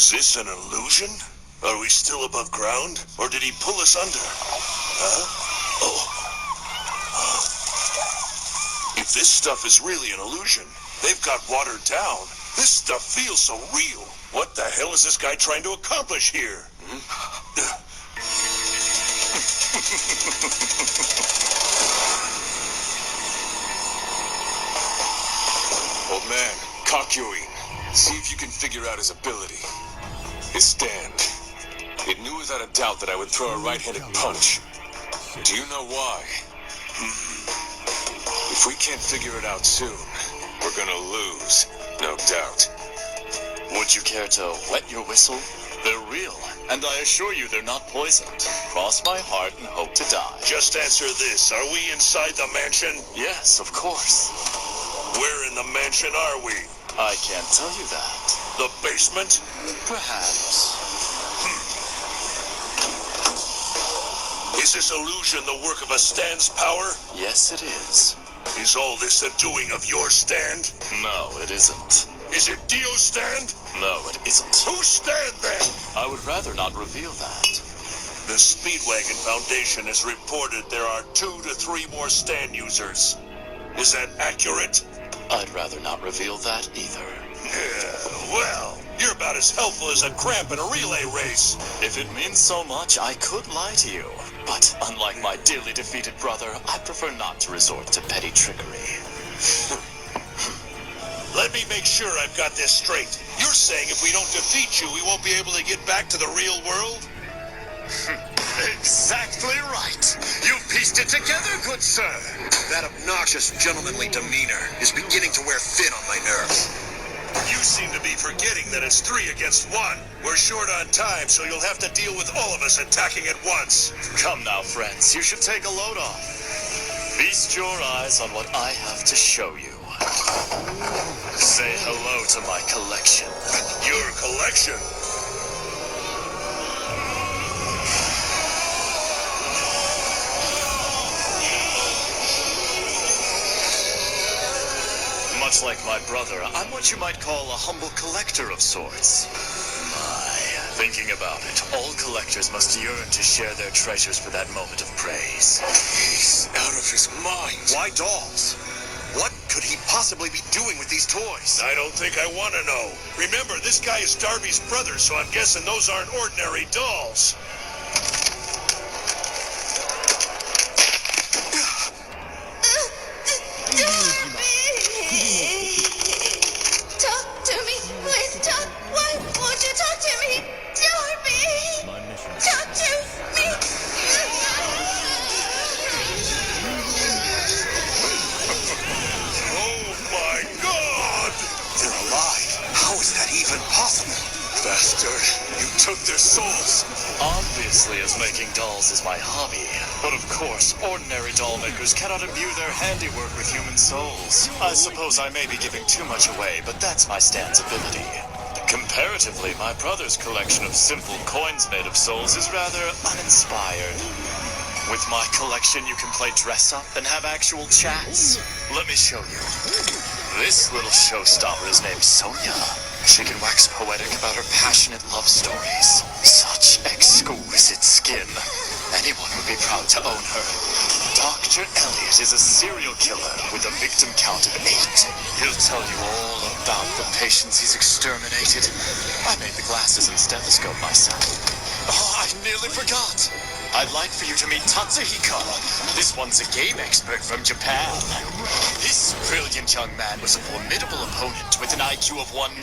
Is this an illusion? Are we still above ground? Or did he pull us under? Huh? Oh. If this stuff is really an illusion, they've got watered down. This stuff feels so real. What the hell is this guy trying to accomplish here? Old man, Kakyoin. See if you can figure out his ability. His stand. It knew without a doubt that I would throw a right-handed punch. Do you know why? If we can't figure it out soon, we're gonna lose, no doubt. Would you care to wet your whistle? They're real, and I assure you they're not poisoned. Cross my heart and hope to die. Just answer this. Are we inside the mansion? Yes, of course. Where in the mansion are we? I can't tell you that. The basement? Perhaps. Is this illusion the work of a stand's power? Yes, it is. Is all this the doing of your stand? No, it isn't. Is it Dio's stand? No, it isn't. Whose stand then? I would rather not reveal that. The Speedwagon Foundation has reported there are 2 to 3 more stand users. Is that accurate? I'd rather not reveal that either. Well, you're about as helpful as a cramp in a relay race. If it means so much, I could lie to you. But unlike my dearly defeated brother, I prefer not to resort to petty trickery. Let me make sure I've got this straight. You're saying if we don't defeat you, we won't be able to get back to the real world? Exactly right. You pieced it together, good sir. That obnoxious, gentlemanly demeanor is beginning to wear thin on my nerves. You seem to be forgetting that it's 3 against 1. We're short on time, so you'll have to deal with all of us attacking at once. Come now, friends. You should take a load off. Feast your eyes on what I have to show you. Say hello to my collection. Your collection? Much like my brother, I'm what you might call a humble collector of sorts. Thinking about it, all collectors must yearn to share their treasures for that moment of praise. He's out of his mind. Why dolls? What could he possibly be doing with these toys? I don't think I want to know. Remember, this guy is Darby's brother, so I'm guessing those aren't ordinary dolls. Talk to me. Please talk. Why won't you talk to me? Darby! Talk to me. Oh my God! They're alive. How is that even possible? Bastard, you took their souls. Obviously, as making dolls is my hobby. But of course, ordinary doll makers cannot imbue their handiwork with human souls. I suppose I may be giving too much away, but that's my stand's ability. Comparatively, my brother's collection of simple coins made of souls is rather uninspired. With my collection, you can play dress-up and have actual chats. Let me show you. This little showstopper is named Sonia. She can wax poetic about her passionate love stories. Such exquisite skin. Anyone would be proud to own her. Dr. Elliot is a serial killer with a victim count of 8. He'll tell you all about the patients he's exterminated. I made the glasses and stethoscope myself. Oh, I nearly forgot. I'd like for you to meet Tatsuhiko. This one's a game expert from Japan. This brilliant young man was a formidable opponent with an IQ of 190.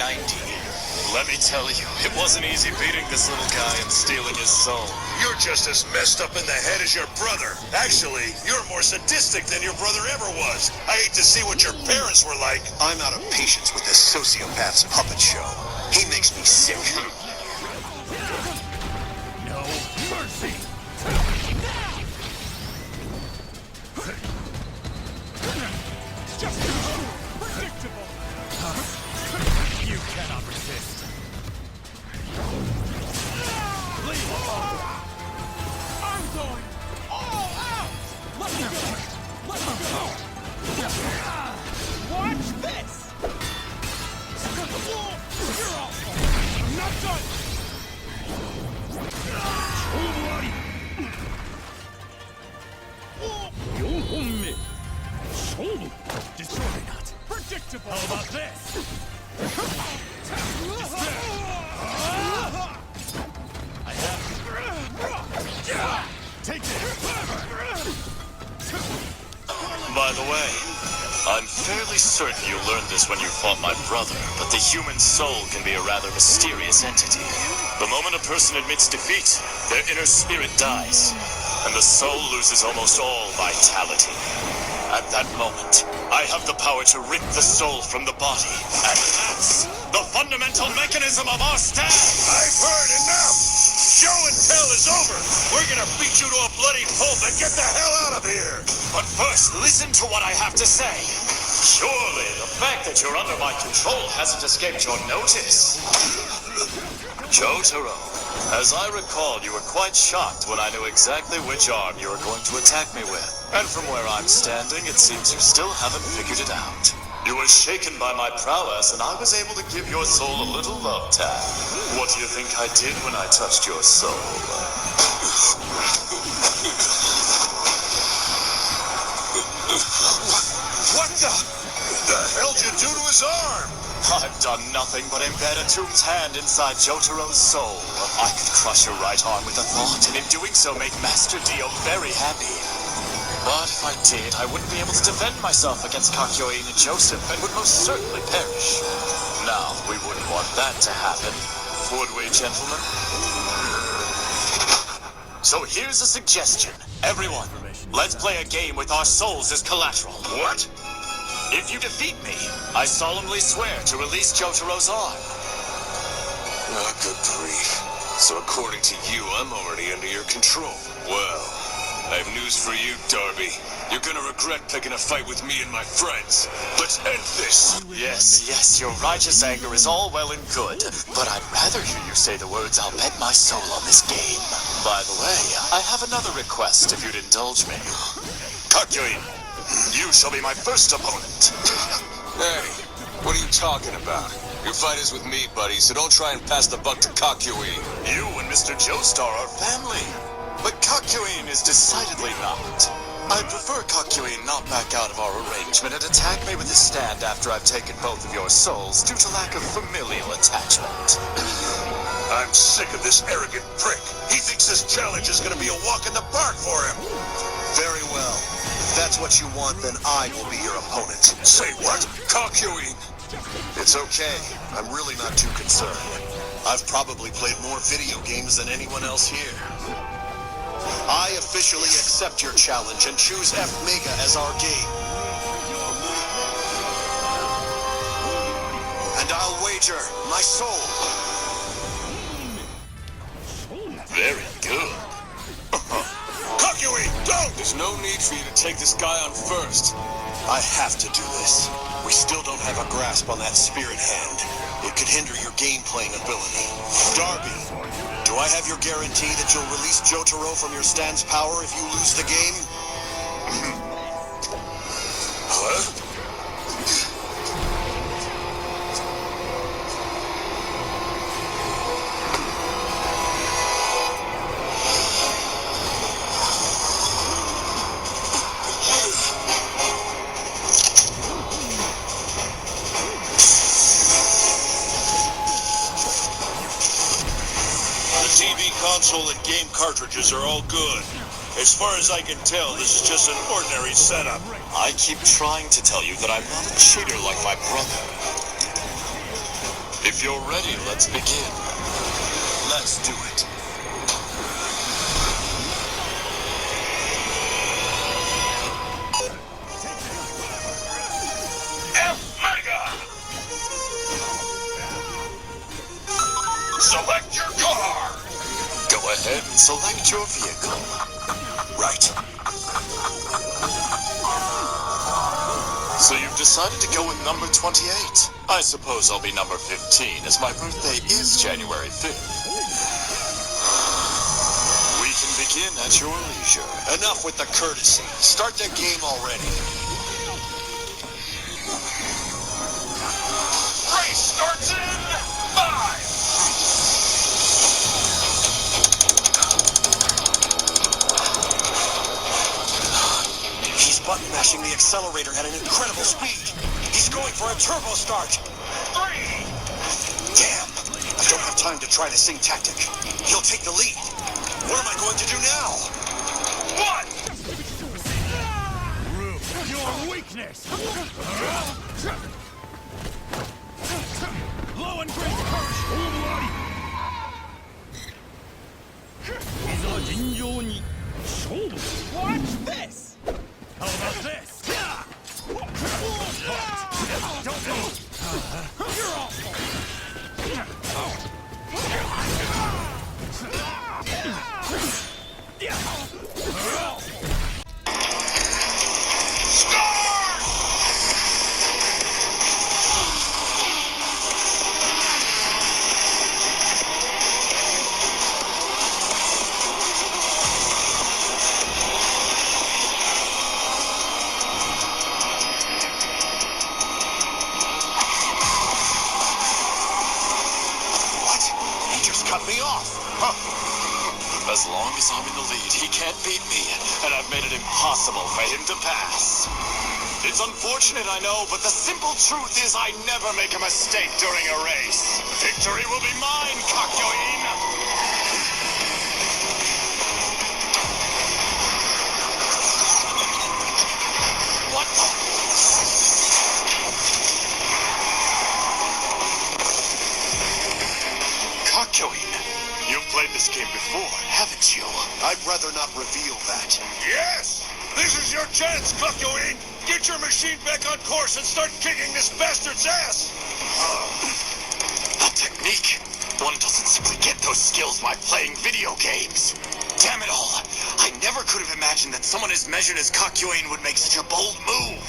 Let me tell you, it wasn't easy beating this little guy and stealing his soul. You're just as messed up in the head as your brother. Actually, you're more sadistic than your brother ever was. I hate to see what your parents were like. I'm out of patience with this sociopath's puppet show. He makes me sick. No mercy! Just predictable! You cannot resist. I'm going all out! Let me go! Let me go! Watch this! You're all... I'm not done How about this? I have. Take this. By the way, I'm fairly certain you learned this when you fought my brother, but the human soul can be a rather mysterious entity. The moment a person admits defeat, their inner spirit dies, and the soul loses almost all vitality. At that moment, I have the power to rip the soul from the body, and that's the fundamental mechanism of our stand! I've heard enough! Show and tell is over! We're gonna beat you to a bloody pulp and get the hell out of here! But first, listen to what I have to say. Surely, the fact that you're under my control hasn't escaped your notice. Jotaro, as I recall, you were quite shocked when I knew exactly which arm you were going to attack me with. And from where I'm standing, it seems you still haven't figured it out. You were shaken by my prowess, and I was able to give your soul a little love tap. What do you think I did when I touched your soul? What the hell'd you do to his arm? I've done nothing but embed a Tomb's hand inside Jotaro's soul. I could crush your right arm with a thought, and in doing so make Master Dio very happy. But if I did, I wouldn't be able to defend myself against Kakyoin and Joseph, and would most certainly perish. Now, we wouldn't want that to happen, would we, gentlemen? So here's a suggestion. Everyone, let's play a game with our souls as collateral. What? If you defeat me, I solemnly swear to release Jotaro's arm. Oh, good grief. So according to you, I'm already under your control. Well, I have news for you, Darby. You're gonna regret picking a fight with me and my friends. Let's end this! Yes, your righteous anger is all well and good, but I'd rather hear you say the words, "I'll bet my soul on this game." By the way, I have another request if you'd indulge me. Kakyoin, you shall be my first opponent. Hey, what are you talking about? Your fight is with me, buddy, so don't try and pass the buck to Kakyoin. You and Mr. Joestar are family, but Kakyoin is decidedly not. I prefer Kakyoin not back out of our arrangement and attack me with his stand after I've taken both of your souls due to lack of familial attachment. I'm sick of this arrogant prick. He thinks this challenge is gonna be a walk in the park for him. Very well. If that's what you want, then I will be your opponent. Say what? Kakyoin! It's okay. I'm really not too concerned. I've probably played more video games than anyone else here. I officially accept your challenge and choose F Mega as our game. And I'll wager my soul. Very good. Kakyoin, don't! There's no need for you to take this guy on first. I have to do this. We still don't have a grasp on that spirit hand. It could hinder your game-playing ability. Darby, do I have your guarantee that you'll release Jotaro from your stand's power if you lose the game? Huh? Console and game cartridges are all good. As far as I can tell, this is just an ordinary setup. I keep trying to tell you that I'm not a cheater like my brother. If you're ready, let's begin. Let's do it. F-Mega! Select your car! Go ahead and select your vehicle. Right. So you've decided to go with number 28. I suppose I'll be number 15, as my birthday is January 5th. We can begin at your leisure. Enough with the courtesy. Start the game already. Race starts in 5! He's button mashing the accelerator at an incredible speed. He's going for a turbo start. 3. Damn! I don't have time to try the same tactic. He'll take the lead. What am I going to do now? 1. Your weakness! Low and great courage! Watch this! How about this? Don't move! You're As long as I'm in the lead, he can't beat me, and I've made it impossible for him to pass. It's unfortunate, I know, but the simple truth is I never make a mistake during a race. Victory will be mine, Kakyoin! What the? Kakyoin, you've played this game before, haven't you? I'd rather not reveal that. Yes! This is your chance, Kakyoin! Get your machine back on course and start kicking this bastard's ass! That technique! One doesn't simply get those skills by playing video games. Damn it all! I never could have imagined that someone as measured as Kakyoin would make such a bold move.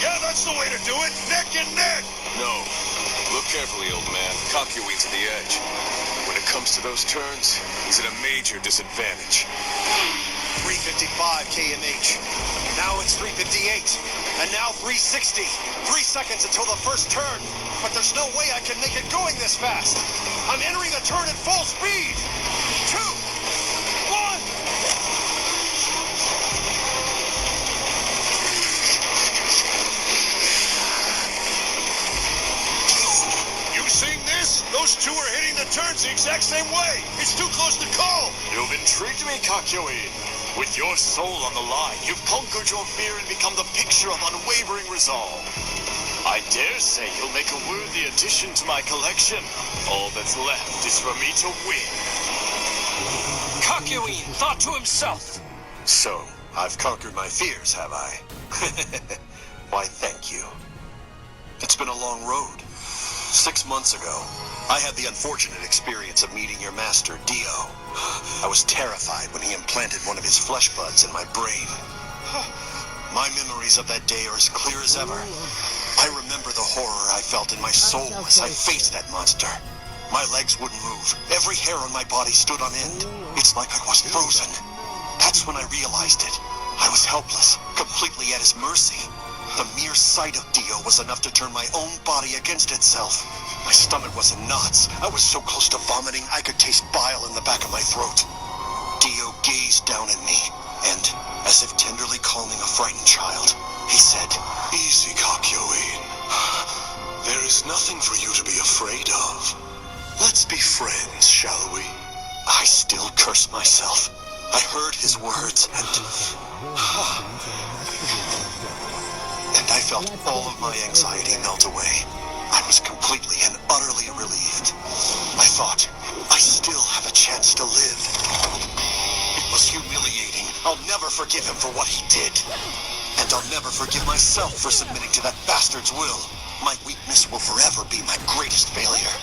Yeah, that's the way to do it! Neck and neck! No. Look carefully, old man. Kakyoin's to the edge. When it comes to those turns, he's at a major disadvantage. 355 kmh. Now it's 358. And now 360. 3 seconds until the first turn. But there's no way I can make it going this fast. I'm entering the turn at full speed. 2, 1. You seen this? Those two are hitting the turns the exact same way! It's too close to call! You've intrigued me, Kakyoin. With your soul on the line, you've conquered your fear and become the picture of unwavering resolve. I dare say you'll make a worthy addition to my collection. All that's left is for me to win. Kakyoin thought to himself. So, I've conquered my fears, have I? Why, thank you. It's been a long road. 6 months ago, I had the unfortunate experience of meeting your master, Dio. I was terrified when he implanted one of his flesh buds in my brain. My memories of that day are as clear as ever. I remember the horror I felt in my soul as I faced that monster. My legs wouldn't move. Every hair on my body stood on end. It's like I was frozen. That's when I realized it. I was helpless, completely at his mercy. The mere sight of Dio was enough to turn my own body against itself. My stomach was in knots. I was so close to vomiting, I could taste bile in the back of my throat. Dio gazed down at me, and, as if tenderly calming a frightened child, he said, "Easy, Kakyoin. There is nothing for you to be afraid of. Let's be friends, shall we?" I still cursed myself. I heard his words, and I felt all of my anxiety melt away. I was completely and utterly relieved. I thought, I still have a chance to live. It was humiliating. I'll never forgive him for what he did. And I'll never forgive myself for submitting to that bastard's will. My weakness will forever be my greatest failure.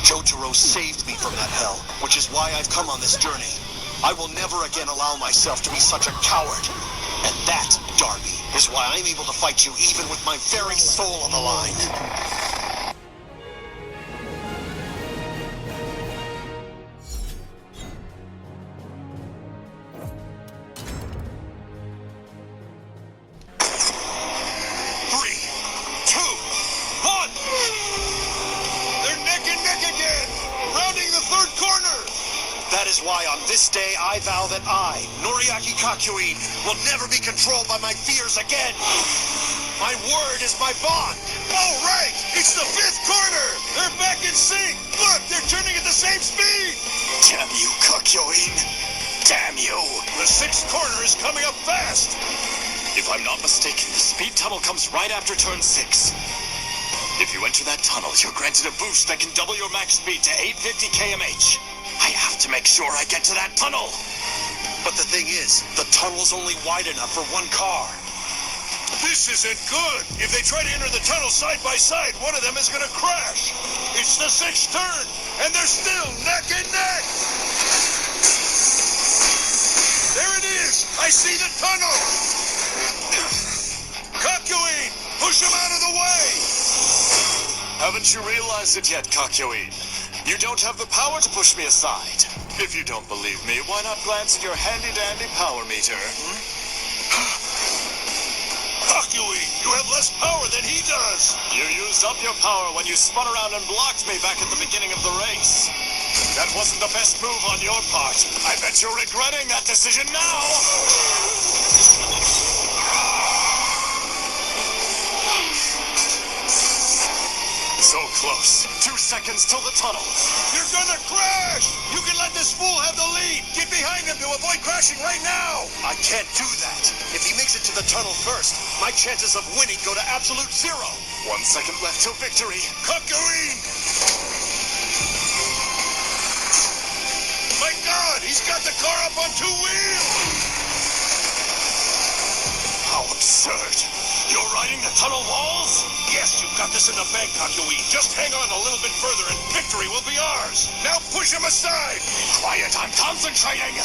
Jotaro saved me from that hell, which is why I've come on this journey. I will never again allow myself to be such a coward. And that, Darby, is why I'm able to fight you even with my very soul on the line. They're neck and neck again! Rounding the third corner! That is why on this day I vow that I, Noriaki Kakyoin, will never be controlled by my fears again. My word is my bond. Oh, right! It's the fifth corner! They're back in sync! Look, they're turning at the same speed! Damn you, Kakyoin. Damn you. The sixth corner is coming up fast! If I'm not mistaken, the speed tunnel comes right after turn 6. If you enter that tunnel, you're granted a boost that can double your max speed to 850 km/h. I have to make sure I get to that tunnel. But the thing is, the tunnel's only wide enough for one car. This isn't good! If they try to enter the tunnel side by side, one of them is gonna crash! It's the sixth turn, and they're still neck and neck! There it is! I see the tunnel! Kakyoin! Push him out of the way! Haven't you realized it yet, Kakyoin? You don't have the power to push me aside. If you don't believe me, why not glance at your handy-dandy power meter? Kakyoin, you have less power than he does! You used up your power when you spun around and blocked me back at the beginning of the race. That wasn't the best move on your part. I bet you're regretting that decision now! So close. 2 seconds till the tunnel. You're gonna crash! You can let this fool have the lead! Get behind him to avoid crashing right now! I can't do that. If he makes it to the tunnel first, my chances of winning go to absolute 0. 1 second left till victory. Kakyoin! My God, he's got the car up on 2 wheels! How absurd. You're riding the tunnel walls? Yes, you've got this in the bag, Kakyoin. Just hang on a little bit further and victory will be ours. Now push him aside! Quiet, I'm concentrating!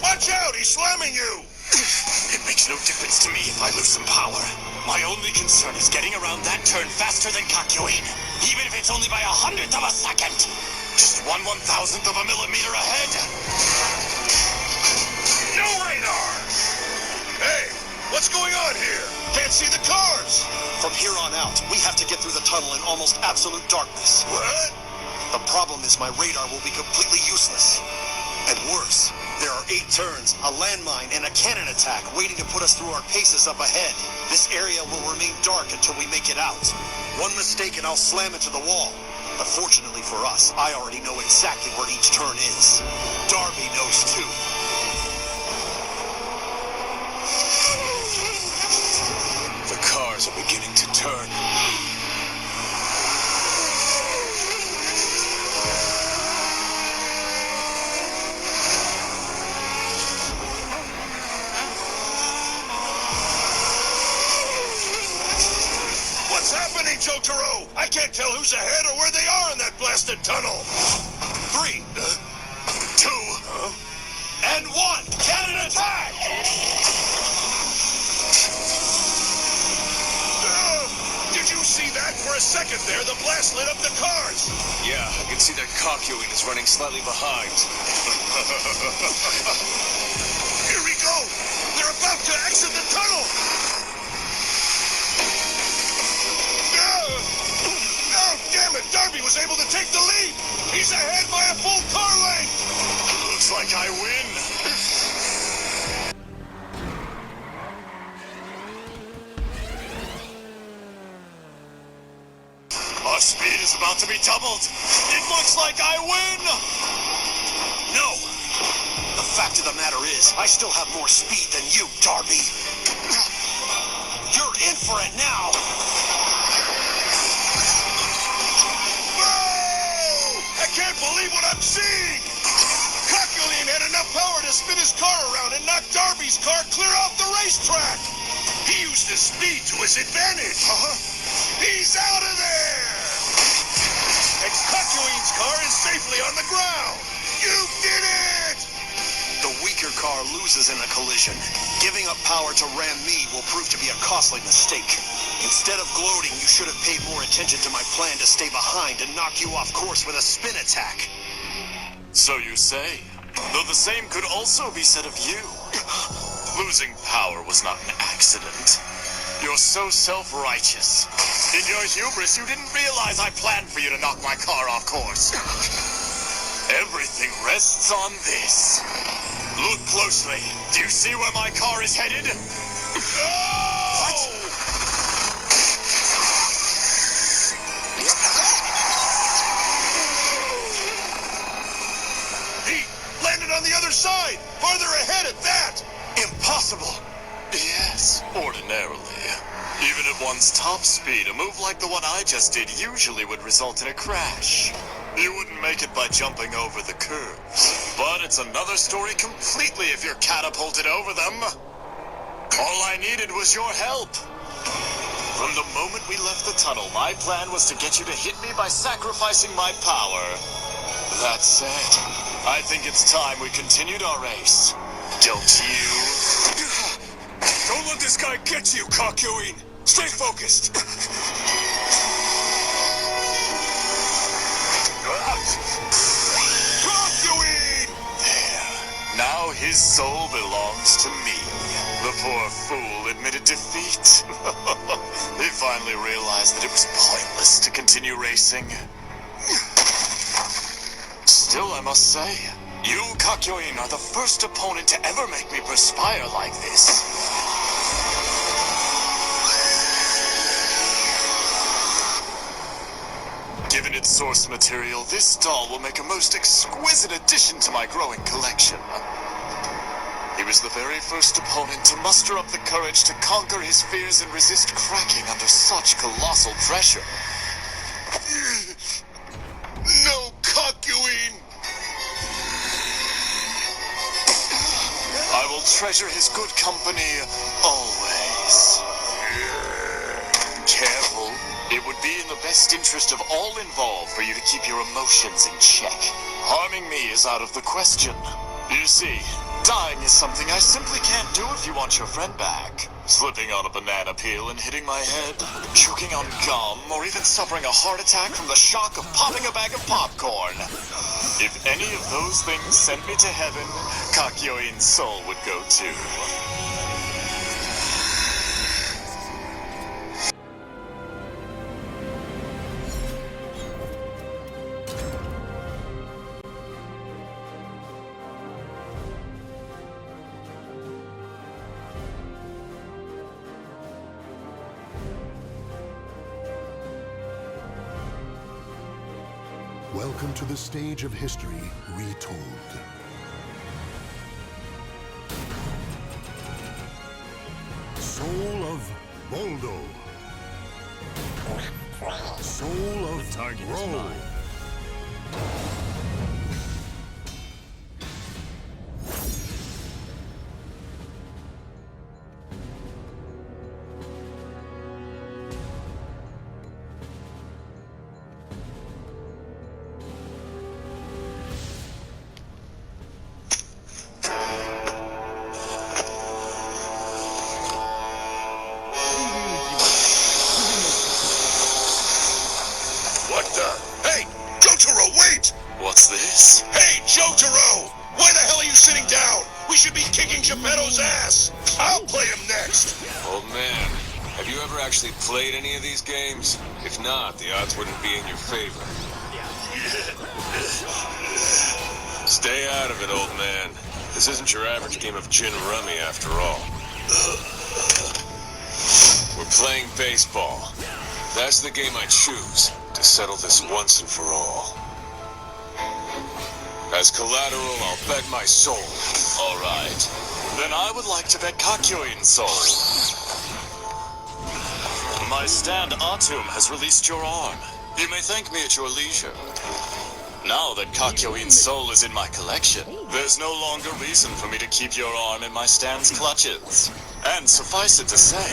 Watch out, he's slamming you! It makes no difference to me if I lose some power. My only concern is getting around that turn faster than Kakyoin, even if it's only by 1/100th of a second. Just 1/1000th of a millimeter ahead. No radar! Hey, what's going on here? Can't see the cars! From here on out, we have to get through the tunnel in almost absolute darkness. What? The problem is my radar will be completely useless. And worse, there are 8 turns, a landmine, and a cannon attack waiting to put us through our paces up ahead. This area will remain dark until we make it out. One mistake and I'll slam into the wall. But fortunately for us, I already know exactly where each turn is. Darby knows too. The cars are beginning to turn. What's happening, Jotaro? I can't tell who's ahead or where they are in that blasted tunnel. 3, 2, and 1. Cannon attack! Did you see that? For a second there, the blast lit up the cars. Yeah, I can see that Kakyoin is running slightly behind. Here we go. They're about to exit the tunnel. Oh, damn it. Darby was able to take the lead. He's ahead by a full car length. Looks like I win. Our speed is about to be doubled. It looks like I win. No! The fact of the matter is, I still have more speed than you, Darby. You're in for it now. Whoa! I can't believe what I'm seeing. Kakyoin had enough power to spin his car around and knock Darby's car clear off the racetrack. He used his speed to his advantage. He's out of there. And Kakyoin's car is safely on the ground. You did it! The weaker car loses in a collision. Giving up power to ram me will prove to be a costly mistake. Instead of gloating, you should have paid more attention to my plan to stay behind and knock you off course with a spin attack. So you say. Though the same could also be said of you. Losing power was not an accident. You're so self-righteous. In your hubris, you didn't realize I planned for you to knock my car off course. Everything rests on this. Look closely. Do you see where my car is headed? What? He landed on the other side, farther ahead at that. Impossible. Yes, ordinarily. Even at one's top speed, a move like the one I just did usually would result in a crash. You wouldn't make it by jumping over the curves. But it's another story completely if you're catapulted over them. All I needed was your help. From the moment we left the tunnel, my plan was to get you to hit me by sacrificing my power. That said, I think it's time we continued our race. Don't you? Don't let this guy get you, Kakyoin! Stay focused! Kakyoin! There. Now his soul belongs to me. The poor fool admitted defeat. He finally realized that it was pointless to continue racing. Still, I must say, you, Kakyoin, are the first opponent to ever make me perspire like this. Given its source material, this doll will make a most exquisite addition to my growing collection. He was the very first opponent to muster up the courage to conquer his fears and resist cracking under such colossal pressure. No, Kakyoin! I will treasure his good company always. Careful. It would be in the best interest of all involved for you to keep your emotions in check. Harming me is out of the question. You see, dying is something I simply can't do if you want your friend back. Slipping on a banana peel and hitting my head, choking on gum, or even suffering a heart attack from the shock of popping a bag of popcorn. If any of those things sent me to heaven, Kakyoin's soul would go too. Welcome to the stage of history retold. Soul of Voldo. Soul of Ro. What the? Hey! Jotaro, wait! What's this? Hey, Jotaro! Why the hell are you sitting down? We should be kicking Geppetto's ass! I'll play him next! Old man, have you ever actually played any of these games? If not, the odds wouldn't be in your favor. Stay out of it, old man. This isn't your average game of gin rummy, after all. We're playing baseball. That's the game I choose to settle this once and for all. As collateral, I'll bet my soul. All right. Then I would like to bet Kakyoin's soul. My stand Atum has released your arm. You may thank me at your leisure. Now that Kakyoin's soul is in my collection, there's no longer reason for me to keep your arm in my stand's clutches. And suffice it to say,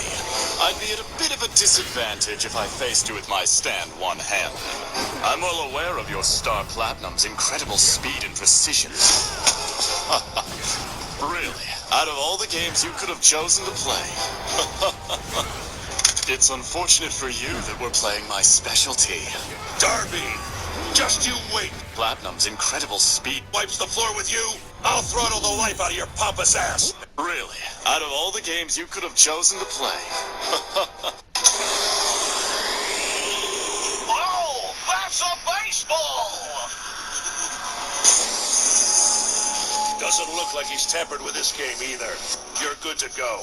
I'd be at a bit of a disadvantage if I faced you with my stand one-handed. I'm well aware of your Star Platinum's incredible speed and precision. Really, out of all the games you could have chosen to play, it's unfortunate for you that we're playing my specialty. Darby! Just you wait! Platinum's incredible speed. Wipes the floor with you? I'll throttle the life out of your pompous ass! Really, out of all the games you could have chosen to play. Doesn't look like he's tampered with this game either. You're good to go.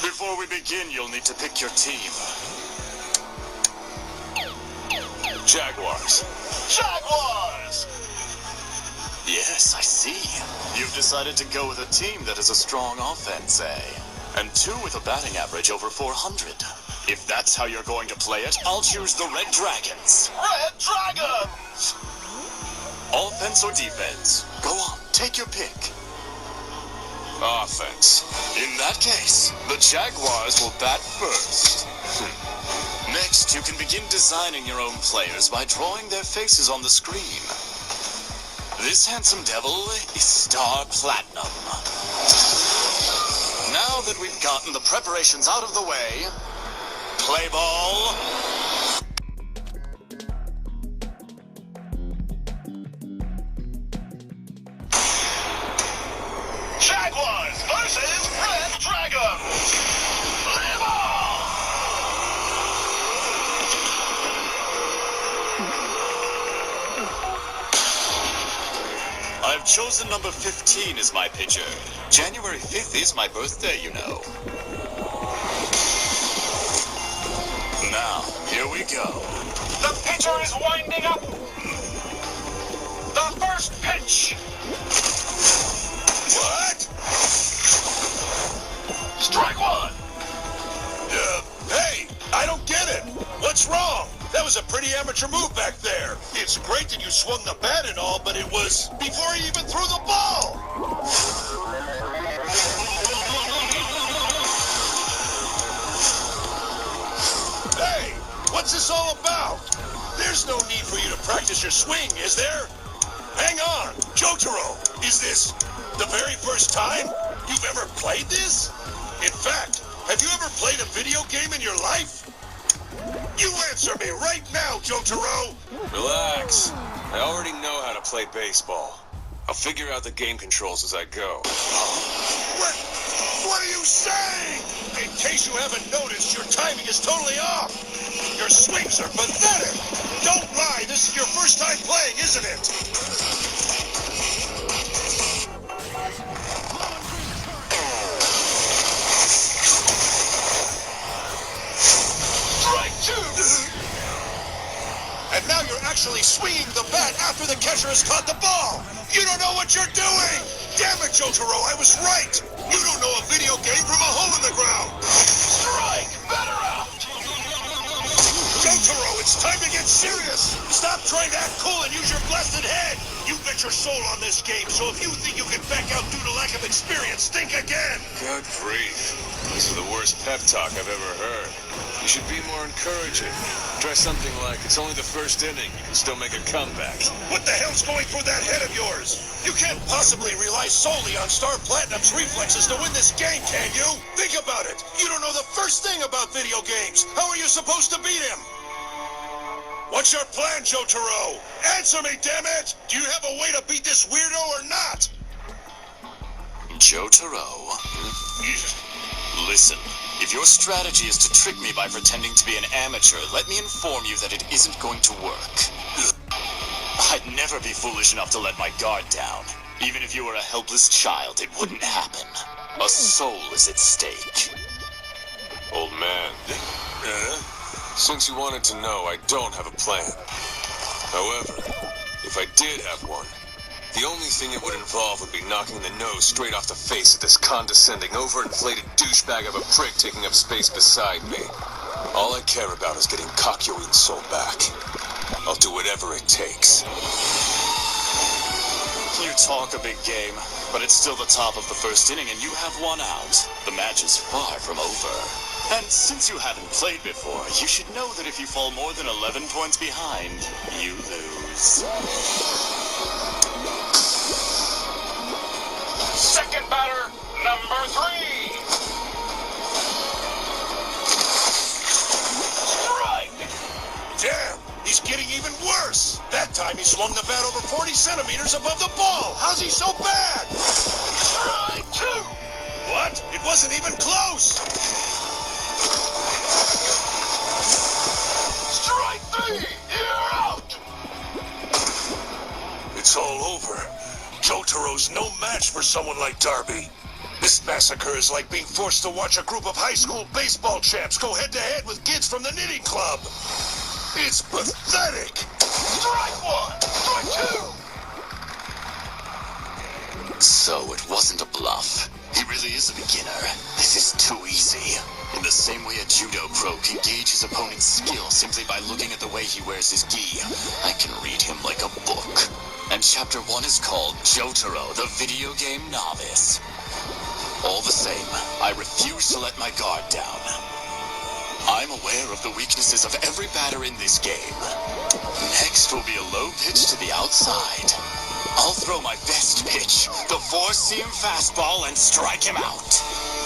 Before we begin, you'll need to pick your team. Jaguars. Jaguars! Yes, I see. You've decided to go with a team that has a strong offense, eh? And two with a batting average over 400. If that's how you're going to play it, I'll choose the Red Dragons. Red Dragons! Offense or defense? Go on, take your pick. Offense. In that case, the Jaguars will bat first. Next, you can begin designing your own players by drawing their faces on the screen. This handsome devil is Star Platinum. Now that we've gotten the preparations out of the way, play ball. Jaguars versus Red Dragons! Play ball! I've chosen number 15 as my pitcher. January 5th is my birthday, you know. Now, here we go. The pitcher is winding up. The first pitch. What? Strike one. Hey, I don't get it. What's wrong? That was a pretty amateur move back there. It's great that you swung the bat and all, but it was before he even threw the ball. Hey, what's this all about? There's no need for you to practice your swing, is there? Hang on, Jotaro, is this the very first time you've ever played this? In fact, have you ever played a video game in your life? You answer me right now, Jotaro! Relax. I already know how to play baseball. I'll figure out the game controls as I go. What are you saying? In case you haven't noticed, your timing is totally off. Your swings are pathetic. Don't lie, this is your first time playing, isn't it? Strike two! And now you're actually swinging the bat after the catcher has caught the ball. You don't know what you're doing. Damn it, Jotaro, I was right. You don't know a video game from a hole in the ground. Strike! Better out! Jotaro, it's time to get serious. Stop trying to act cool and use your blasted head. You bet your soul on this game, so if you think you can back out due to lack of experience, think again. Good grief. This is the worst pep talk I've ever heard. You should be more encouraging. Try something like, it's only the first inning. You can still make a comeback. What the hell's going through that head of yours? You can't possibly rely solely on Star Platinum's reflexes to win this game, can you? Think about it. You don't know the first thing about video games. How are you supposed to beat him? What's your plan, Jotaro? Answer me, damn it! Do you have a way to beat this weirdo or not? Jotaro, listen. If your strategy is to trick me by pretending to be an amateur, let me inform you that it isn't going to work. I'd never be foolish enough to let my guard down. Even if you were a helpless child, it wouldn't happen. A soul is at stake. Old man. Since you wanted to know, I don't have a plan. However, if I did have one, the only thing it would involve would be knocking the nose straight off the face of this condescending, overinflated douchebag of a prick taking up space beside me. All I care about is getting Kakyoin's soul back. I'll do whatever it takes. You talk a big game, but it's still the top of the first inning and you have one out. The match is far from over. And since you haven't played before, you should know that if you fall more than 11 points behind, you lose. Second batter, number 3. Strike! Damn, he's getting even worse. That time he swung the bat over 40 centimeters above the ball. How's he so bad? Strike 2! What? It wasn't even close. Strike 3! You're out! It's all over. Jotaro's no match for someone like Darby. This massacre is like being forced to watch a group of high school baseball champs go head-to-head with kids from the Knitting Club. It's pathetic. Strike one, strike two. So it wasn't a bluff. He really is a beginner. This is too easy. In the same way a judo pro can gauge his opponent's skill simply by looking at the way he wears his gi, I can read him like a book. And chapter 1 is called Jotaro, the Video Game Novice. All the same, I refuse to let my guard down. I'm aware of the weaknesses of every batter in this game. Next will be a low pitch to the outside. I'll throw my best pitch, the four-seam fastball, and strike him out.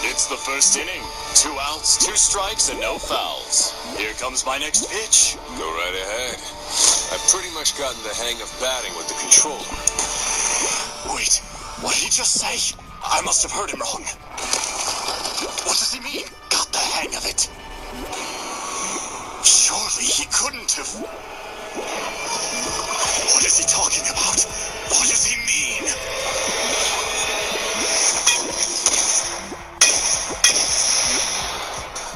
It's the first inning. 2 outs, 2 strikes, and no fouls. Here comes my next pitch. Go right ahead. I've pretty much gotten the hang of batting with the controller. Wait, what did he just say? I must have heard him wrong. What does he mean? Got the hang of it. Surely he couldn't have... What is he talking about? What does he mean?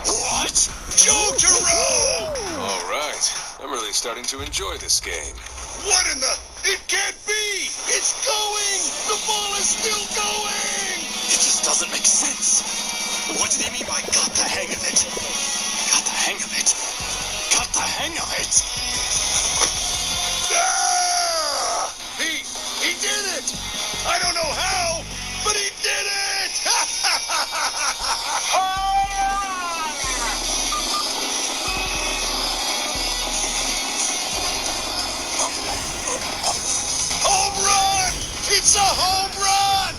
What? Jotaro! All right. I'm really starting to enjoy this game. What in the... It can't be! It's going! The ball is still going! It just doesn't make sense. What did he mean by got the hang of it? Got the hang of it? Got the hang of it? Ah! He did it! I don't know how, but he did it! Home run! It's a home run!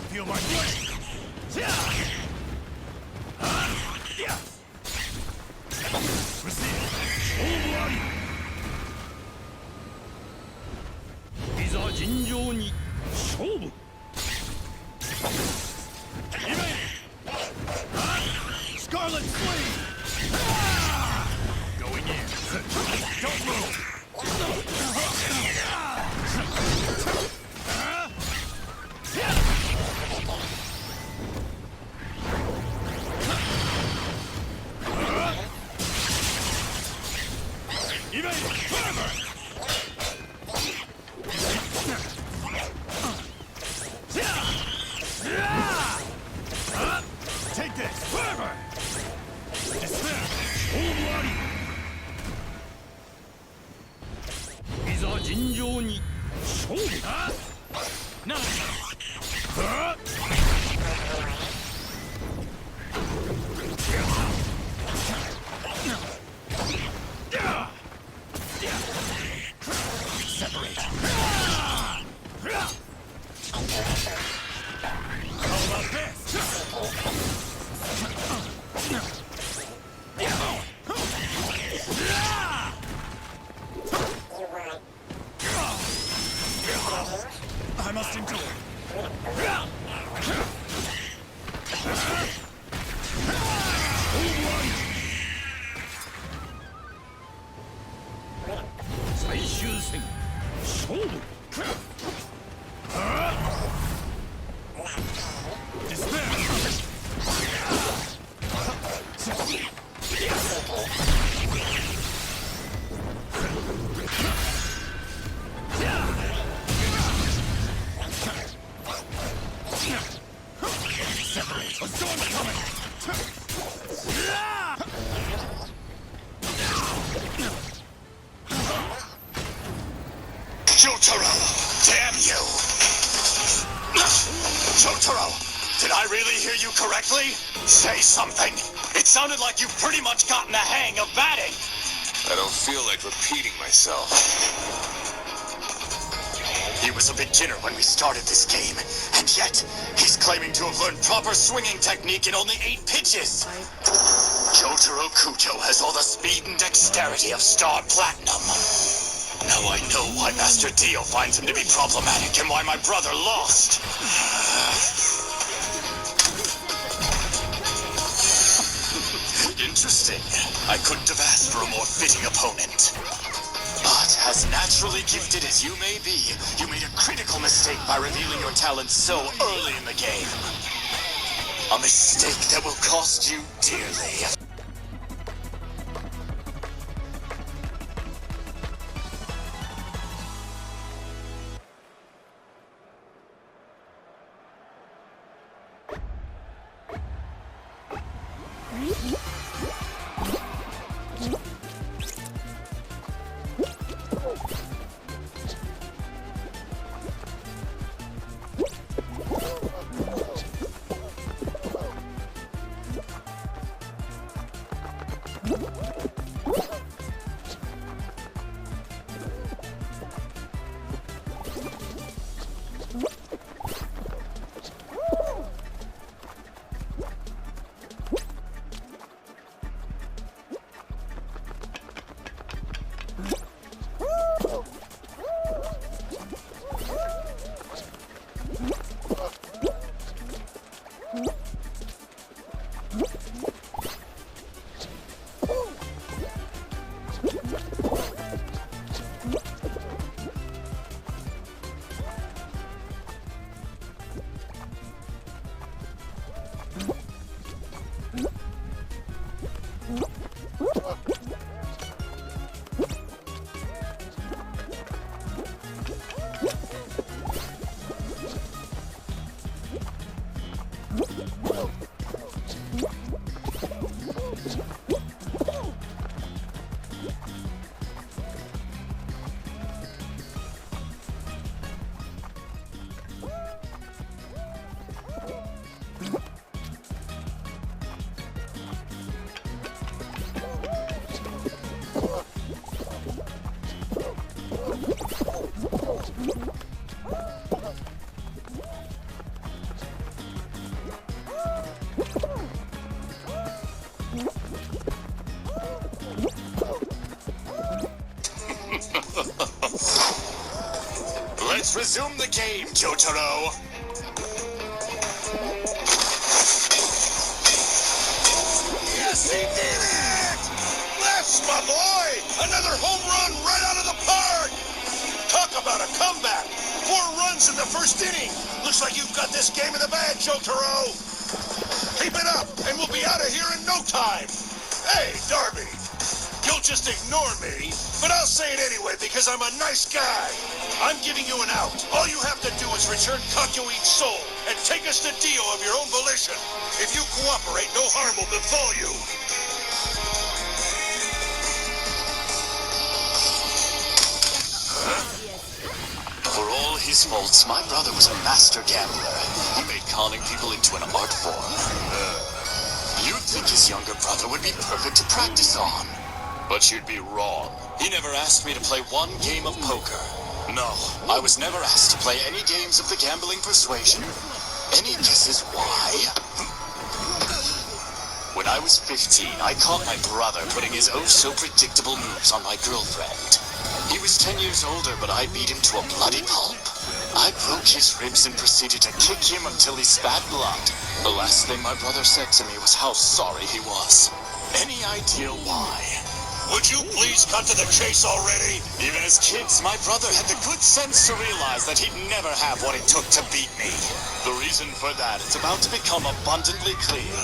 Feel my blade! Scarlet Flame! Going in. Don't move! Take this! Forever! Despair! Now! Separate! How about this? I must endure. Despair! Jotaro, damn you! Jotaro, did I really hear you correctly? Say something. It sounded like you've pretty much gotten the hang of batting. I don't feel like repeating myself. He was a beginner when we started this game, and yet he's claiming to have learned proper swinging technique in only 8 pitches. Jotaro Kujo has all the speed and dexterity of Star Platinum. Now I know why Master Dio finds him to be problematic and why my brother lost. Interesting. I couldn't have asked for a more fitting opponent. But as naturally gifted as you may be, you made a critical mistake by revealing your talent so early in the game. A mistake that will cost you dearly. Let's resume the game, Jotaro. Yes, he did it! Les, my boy! Another home run right out of the park! Talk about a comeback! 4 runs in the first inning. Looks like you've got this game in the bag, Jotaro. Keep it up, and we'll be out of here in no time. Hey, Darby, you'll just ignore me, but I'll say it anyway because I'm a nice guy. I'm giving you an out. All you have to do is return Kakyoin's soul and take us to Dio of your own volition. If you cooperate, no harm will befall you. For all his faults, my brother was a master gambler. He made conning people into an art form. You'd think his younger brother would be perfect to practice on. But you'd be wrong. He never asked me to play one game of poker. No, I was never asked to play any games of the gambling persuasion. Any guesses why? When I was 15, I caught my brother putting his oh-so-predictable moves on my girlfriend. He was 10 years older, but I beat him to a bloody pulp. I broke his ribs and proceeded to kick him until he spat blood. The last thing my brother said to me was how sorry he was. Any idea why? Would you please cut to the chase already? Even as kids, my brother had the good sense to realize that he'd never have what it took to beat me. The reason for that is about to become abundantly clear.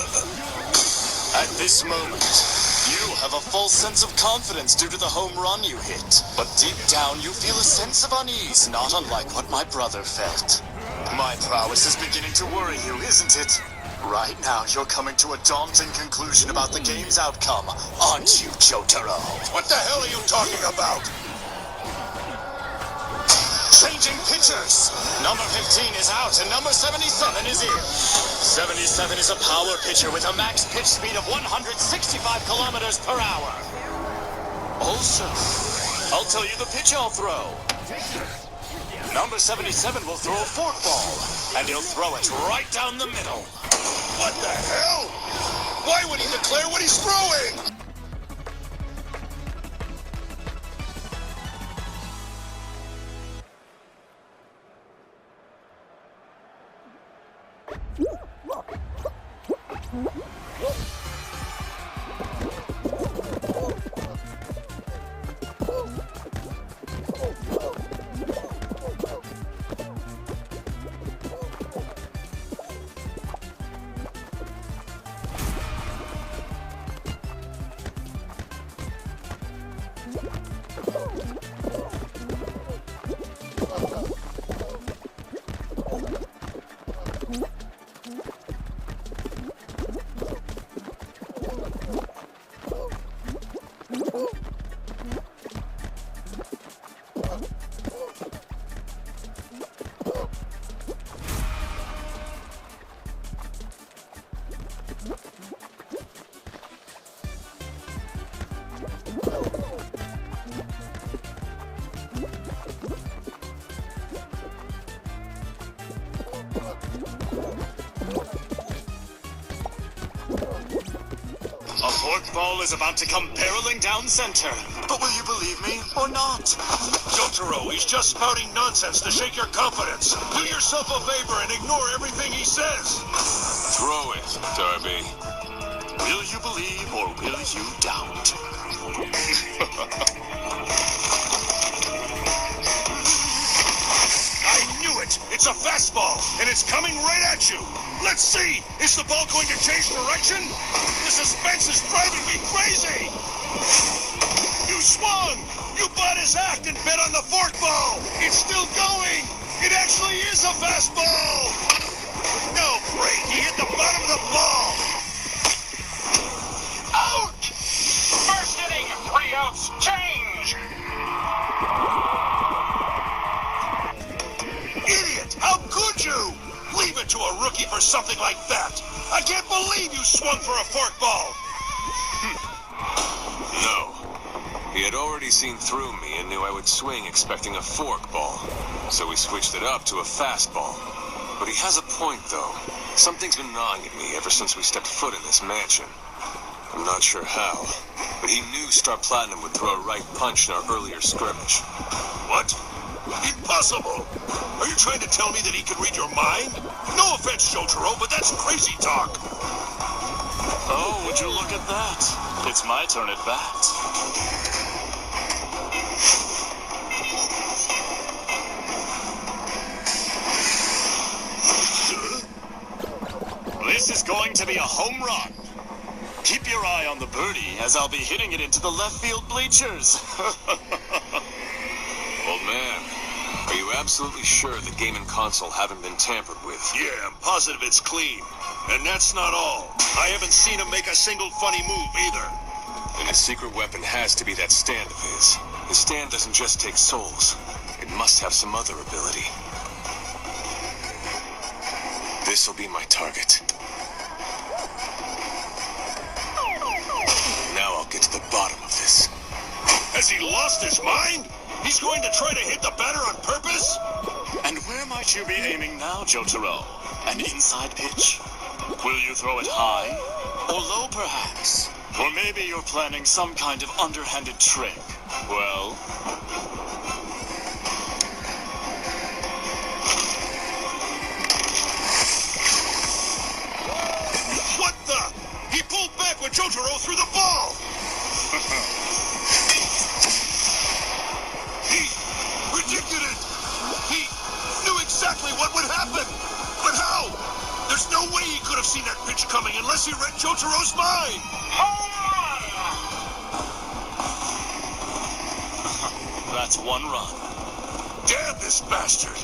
At this moment, you have a false sense of confidence due to the home run you hit. But deep down, you feel a sense of unease, not unlike what my brother felt. My prowess is beginning to worry you, isn't it? Right now, you're coming to a daunting conclusion about the game's outcome, aren't you, Jotaro? What the hell are you talking about? Changing pitchers. Number 15 is out and number 77 is in. 77 is a power pitcher with a max pitch speed of 165 kilometers per hour. Also, I'll tell you the pitch I'll throw. Number 77 will throw a forkball, and he'll throw it right down the middle. What the hell? Why would he declare what he's throwing? A forkball is about to come barreling down center. But will you believe me or not? Jotaro, he's just spouting nonsense to shake your confidence. Do yourself a favor and ignore everything he says. Throw it, Darby. Will you believe or will you doubt? I knew it! It's a fastball, and it's coming right at you! Let's see! Is the ball going to change direction? The suspense is driving me crazy! You swung! You bought his act and bet on the forkball! It's still going! It actually is a fastball! No, great! He hit the bottom of the ball! Out! First inning, 3 outs, change! Idiot! How could you? Leave it to a rookie for something like that! I can't believe you swung for a forkball! No. He had already seen through me and knew I would swing expecting a forkball. So we switched it up to a fastball. But he has a point, though. Something's been gnawing at me ever since we stepped foot in this mansion. I'm not sure how, but he knew Star Platinum would throw a right punch in our earlier scrimmage. What? Impossible! Are you trying to tell me that he can read your mind? No offense, Jotaro, but that's crazy talk! Oh, would you look at that? It's my turn at bat. This is going to be a home run. Keep your eye on the birdie, as I'll be hitting it into the left field bleachers. Old man, are you absolutely sure the game and console haven't been tampered with? Yeah, I'm positive it's clean. And that's not all. I haven't seen him make a single funny move either. And his secret weapon has to be that stand of his. His stand doesn't just take souls. It must have some other ability. This'll be my target. Now I'll get to the bottom of this. Has he lost his mind? He's going to try to hit the batter on purpose? And where might you be aiming now, Jotaro? An inside pitch? Will you throw it high? Or low, perhaps? Or maybe you're planning some kind of underhanded trick. Well... What the? He pulled back when Jotaro threw the ball! He predicted it! He knew exactly what would happen! But how? There's no way he could have seen that pitch coming unless he read Jotaro's mind! Home run! That's one run. Damn this bastard!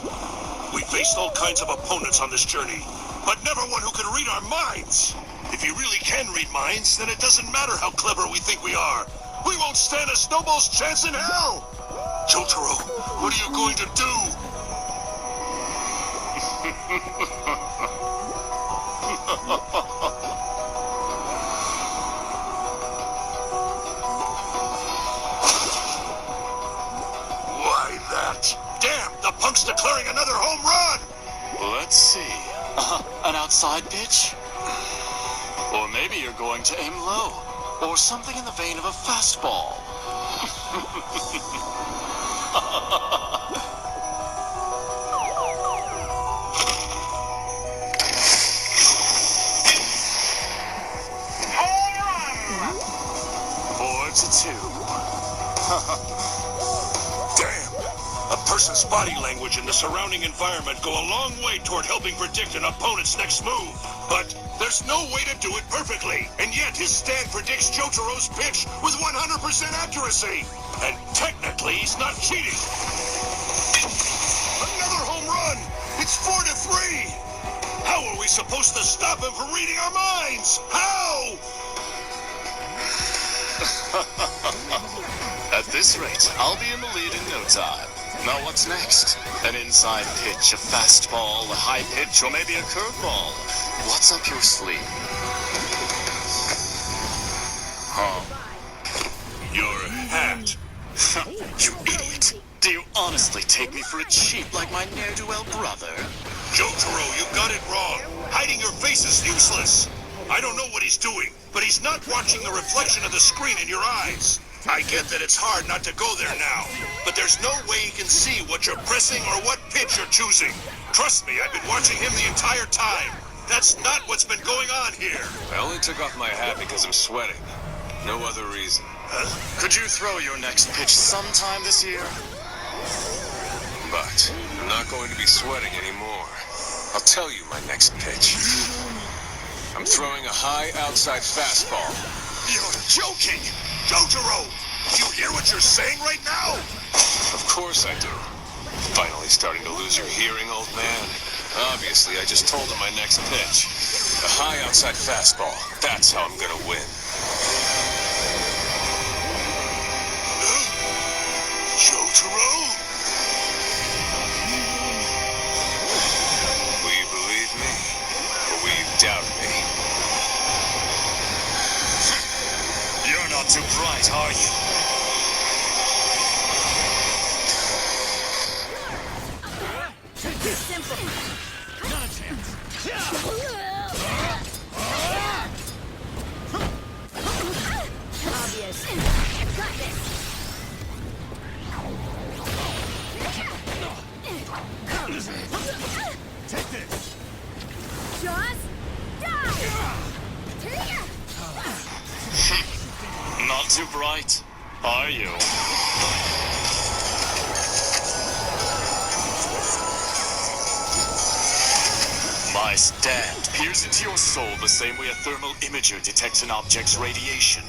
We faced all kinds of opponents on this journey, but never one who could read our minds! If he really can read minds, then it doesn't matter how clever we think we are. We won't stand a snowball's chance in hell! Jotaro, what are you going to do? Why that? Damn, the punk's declaring another home run! Let's see. An outside pitch? Or maybe you're going to aim low. Or something in the vein of a fastball. Damn! A person's body language and the surrounding environment go a long way toward helping predict an opponent's next move. But there's no way to do it perfectly. And yet his stand predicts Jotaro's pitch with 100% accuracy. And technically, he's not cheating. Another home run! It's 4-3! How are we supposed to stop him from reading our minds? How? At this rate, I'll be in the lead in no time. Now what's next? An inside pitch, a fastball, a high pitch, or maybe a curveball? What's up your sleeve? Huh? Your hat. You idiot! Do you honestly take me for a cheat like my ne'er-do-well brother? Jotaro, you got it wrong. Hiding your face is useless. I don't know what he's doing, but he's not watching the reflection of the screen in your eyes. I get that it's hard not to go there now, but there's no way he can see what you're pressing or what pitch you're choosing. Trust me, I've been watching him the entire time. That's not what's been going on here. I only took off my hat because I'm sweating. No other reason. Huh? Could you throw your next pitch sometime this year? But I'm not going to be sweating anymore. I'll tell you my next pitch. I'm throwing a high outside fastball. You're joking! Jotaro! Do you hear what you're saying right now? Of course I do. Finally starting to lose your hearing, old man. Obviously, I just told him my next pitch. A high outside fastball. That's how I'm gonna win. Jotaro? Will you believe me? Or will you doubt me? You're not too bright, are you? Not a chance. Obvious. Got this. Take this. Just die. Not too bright, are you? My stand peers into your soul the same way a thermal imager detects an object's radiation.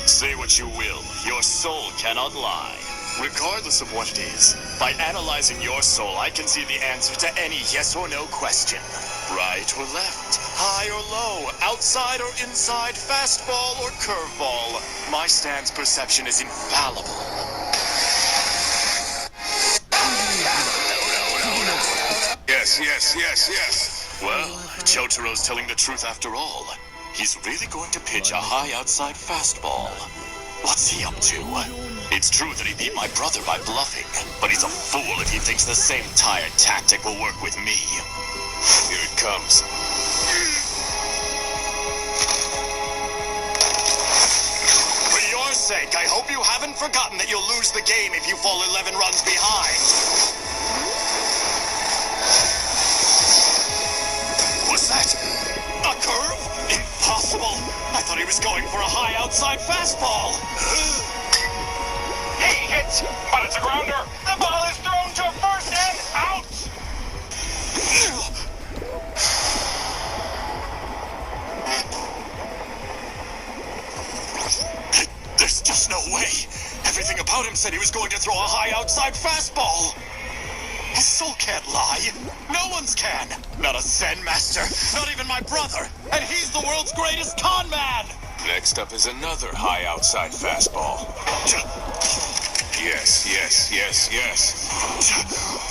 Say what you will, your soul cannot lie. Regardless of what it is, by analyzing your soul, I can see the answer to any yes or no question. Right or left, high or low, outside or inside, fastball or curveball. My stand's perception is infallible. Yes. Well, Jotaro's telling the truth after all. He's really going to pitch a high outside fastball. What's he up to? It's true that he beat my brother by bluffing, but he's a fool if he thinks the same tired tactic will work with me. Here it comes. For your sake, I hope you haven't forgotten that you'll lose the game if you fall 11 runs behind. What's that? A curve? Impossible! I thought he was going for a high outside fastball. He hits, but it's a grounder. The ball is thrown to first and out. There's just no way. Everything about him said he was going to throw a high outside fastball. His soul can't lie. No one's can. Not a Zen master. Not even my brother. And he's the world's greatest con man. Next up is another high outside fastball. Yes.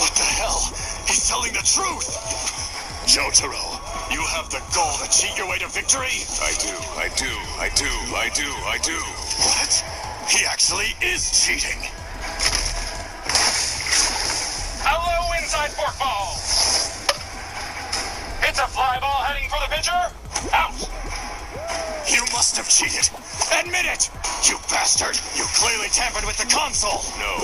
What the hell? He's telling the truth. Jotaro, you have the gall to cheat your way to victory? I do. What? He actually is cheating. Hello, inside forkball. It's a fly ball heading for the pitcher. Out. You must have cheated. Admit it! You bastard! You clearly tampered with the console! No.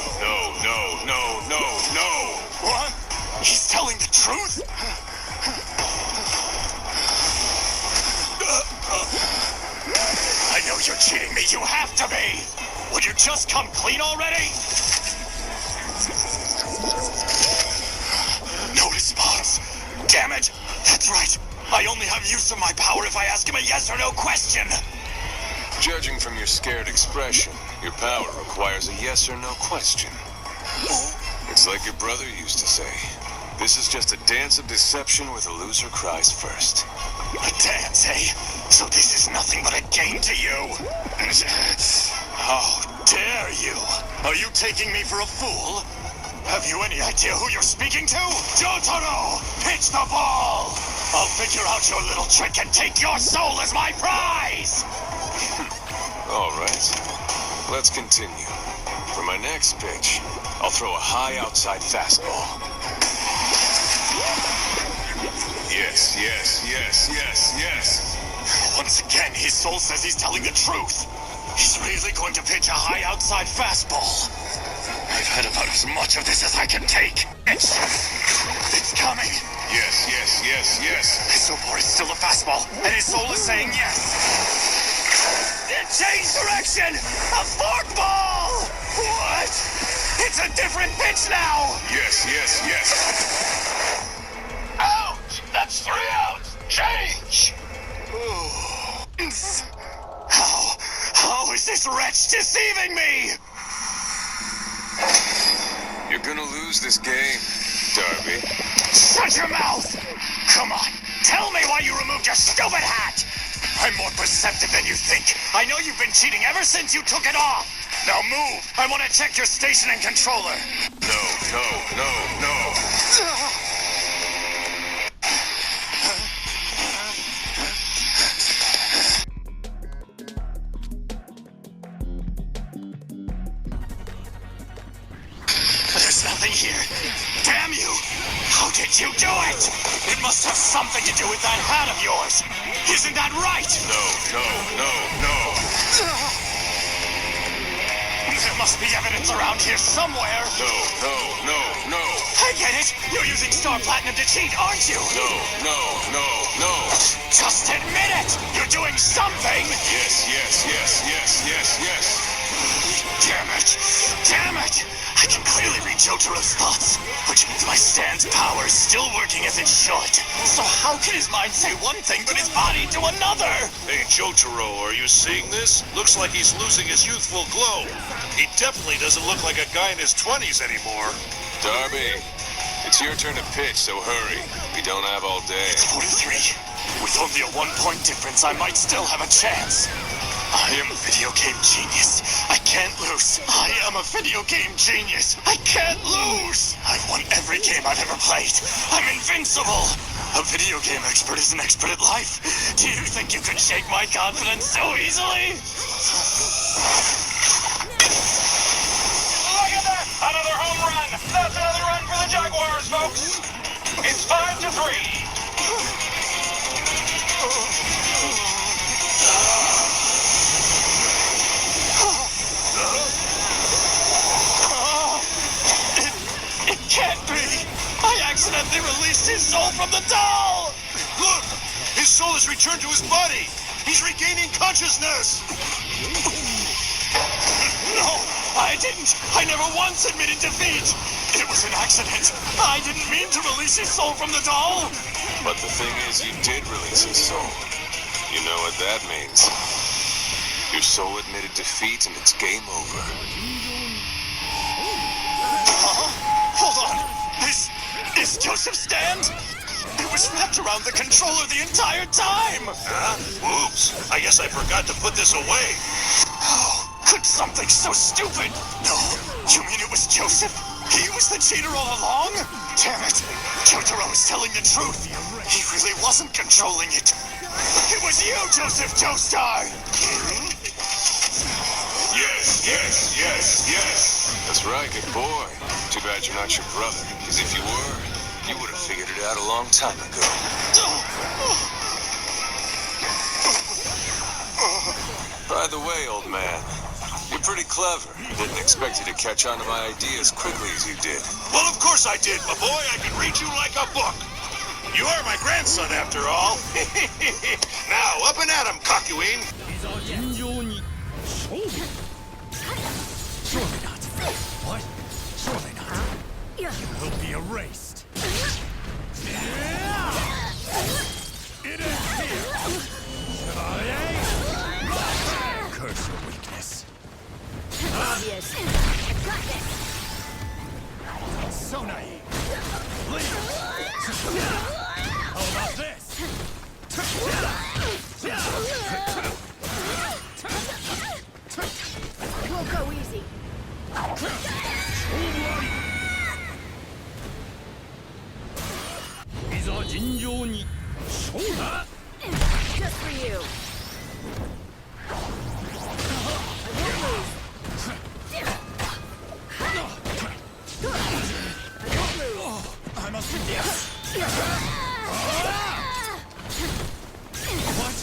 What? He's telling the truth? I know you're cheating me. You have to be! Would you just come clean already? No response. Damn it! That's right. I only have use of my power if I ask him a yes or no question. Judging from your scared expression, your power requires a yes or no question. It's like your brother used to say. This is just a dance of deception where the loser cries first. A dance, eh? So this is nothing but a game to you? How dare you? Are you taking me for a fool? Have you any idea who you're speaking to? Jotaro! Pitch the ball! I'll figure out your little trick and take your soul as my prize! All right. Let's continue. For my next pitch, I'll throw a high outside fastball. Yes. Once again, his soul says he's telling the truth. He's really going to pitch a high outside fastball. I've had about as much of this as I can take. It's coming. Yes. So far, it's still a fastball, and his soul is saying yes. It changed direction! A forkball! What? It's a different pitch now! Yes. Out. That's 3 outs. Change. How is this wretch deceiving me? You're gonna lose this game, Darby. Shut your mouth! Come on, tell me why you removed your stupid hat! I'm more perceptive than you think. I know you've been cheating ever since you took it off. Now move! I want to check your station and controller. No. There's nothing here. Damn you! How did you do it? It must have something to do with that hat of yours. Isn't that right? No. There must be evidence around here somewhere. No. I get it. You're using Star Platinum to cheat, aren't you? No. Just admit it. You're doing something. Yes. Damn it. I can clearly read Jotaro's thoughts, which means my stand's power is still working as it should. So how can his mind say one thing but his body do another? Hey, Jotaro, are you seeing this? Looks like he's losing his youthful glow. He definitely doesn't look like a guy in his 20s anymore. Darby, it's your turn to pitch, so hurry. We don't have all day. 43. With only a 1-point difference, I might still have a chance. I am a video game genius. I can't lose. I am a video game genius. I can't lose. I've won every game I've ever played. I'm invincible. A video game expert is an expert at life. Do you think you can shake my confidence so easily? Look at that! Another home run! That's another run for the Jaguars, folks! It's 5-3. It can't be! I accidentally released his soul from the doll! Look! His soul has returned to his body! He's regaining consciousness! No, I didn't! I never once admitted defeat! It was an accident! I didn't mean to release his soul from the doll! But the thing is, you did release his soul. You know what that means. Your soul admitted defeat and it's game over. Hold on! Is Joseph's stand? It was wrapped around the controller the entire time! Oops. I guess I forgot to put this away. Oh, could something so stupid? No, you mean it was Joseph? He was the cheater all along? Damn it! Jotaro was telling the truth. He really wasn't controlling it. It was you, Joseph Joestar! Yes. That's right, good boy. Too bad you're not your brother, because if you were, you would have figured it out a long time ago. By the way, old man, you're pretty clever. Didn't expect you to catch on to my idea as quickly as you did. Well, of course I did, my boy. I can read you like a book. You are my grandson, after all. Now, up and at him, Kakyoin. Surely not. What? Surely not. You will be erased. It is here. Curse your weakness. Obvious. Got this. So naive. Leave. How about this? Won't go easy. Just for you. I must be What?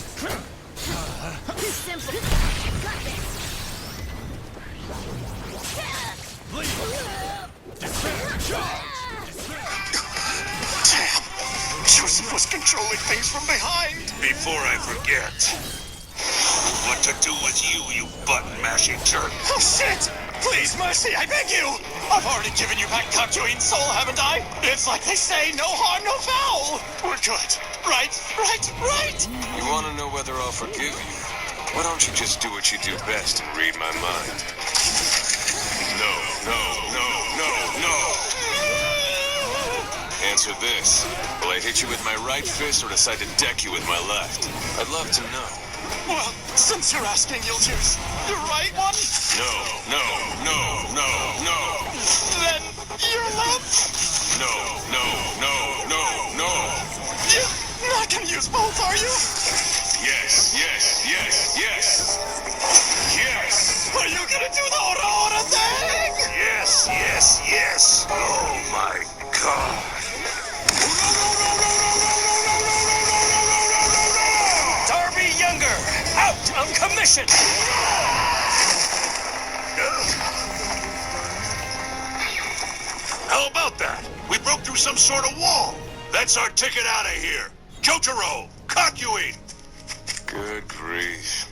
Too simple. Got this. Leave. Despair. Charge. Damn! Joseph was controlling things from behind! Before I forget, what to do with you, you button-mashing jerk? Oh shit! Please, mercy, I beg you! I've already given you back Kakyoin's soul, haven't I? It's like they say, no harm, no foul! We're good. Right. You want to know whether I'll forgive you? Why don't you just do what you do best and read my mind? No. Answer this. Will I hit you with my right fist or decide to deck you with my left? I'd love to know. Well, since you're asking, you'll choose your right one? No. Then your left? No. You're not gonna use both, are you? Yes. Are you gonna do the Ora thing? Yes. Oh my God. Darby Younger, out of commission! How about that? We broke through some sort of wall. That's our ticket out of here. Jotaro, Kakyoin. Good grief.